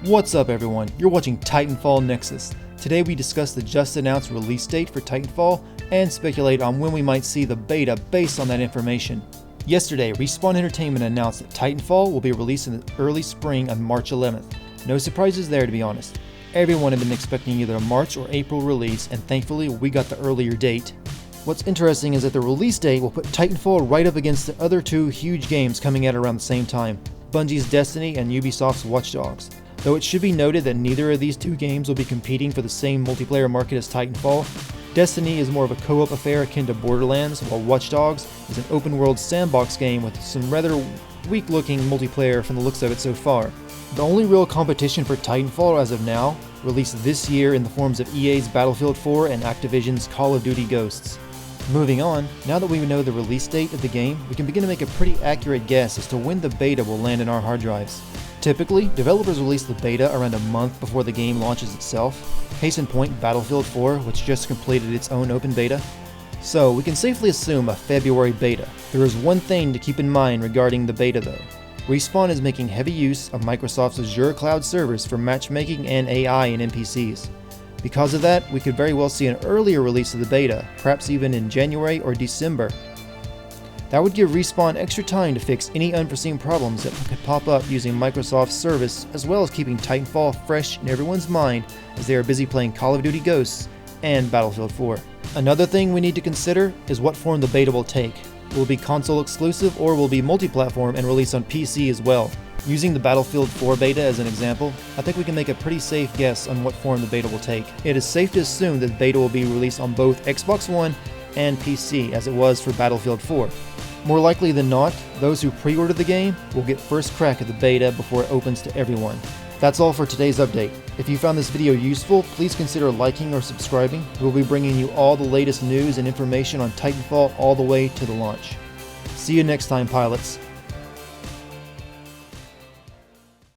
What's up everyone, you're watching Titanfall Nexus. Today we discuss the just announced release date for Titanfall and speculate on when we might see the beta based on that information. Yesterday, Respawn Entertainment announced that Titanfall will be released in the early spring on March 11th. No surprises there, to be honest. Everyone had been expecting either a March or April release, and thankfully we got the earlier date. What's interesting is that the release date will put Titanfall right up against the other two huge games coming out around the same time, Bungie's Destiny and Ubisoft's Watch Dogs. Though it should be noted that neither of these two games will be competing for the same multiplayer market as Titanfall. Destiny is more of a co-op affair akin to Borderlands, while Watch Dogs is an open-world sandbox game with some rather weak-looking multiplayer from the looks of it so far. The only real competition for Titanfall as of now, released this year in the forms of EA's Battlefield 4 and Activision's Call of Duty Ghosts. Moving on, now that we know the release date of the game, we can begin to make a pretty accurate guess as to when the beta will land in our hard drives. Typically, developers release the beta around a month before the game launches itself. Case in point, Battlefield 4, which just completed its own open beta. So, we can safely assume a February beta. There is one thing to keep in mind regarding the beta though. Respawn is making heavy use of Microsoft's Azure cloud servers for matchmaking and AI in NPCs. Because of that, we could very well see an earlier release of the beta, perhaps even in January or December. That would give Respawn extra time to fix any unforeseen problems that could pop up using Microsoft's service, as well as keeping Titanfall fresh in everyone's mind as they are busy playing Call of Duty Ghosts and Battlefield 4. Another thing we need to consider is what form the beta will take. Will it be console exclusive or will it be multi-platform and released on PC as well? Using the Battlefield 4 beta as an example, I think we can make a pretty safe guess on what form the beta will take. It is safe to assume that the beta will be released on both Xbox One and PC as it was for Battlefield 4. More likely than not, those who pre-order the game will get first crack at the beta before it opens to everyone. That's all for today's update. If you found this video useful, please consider liking or subscribing. We'll be bringing you all the latest news and information on Titanfall all the way to the launch. See you next time, pilots.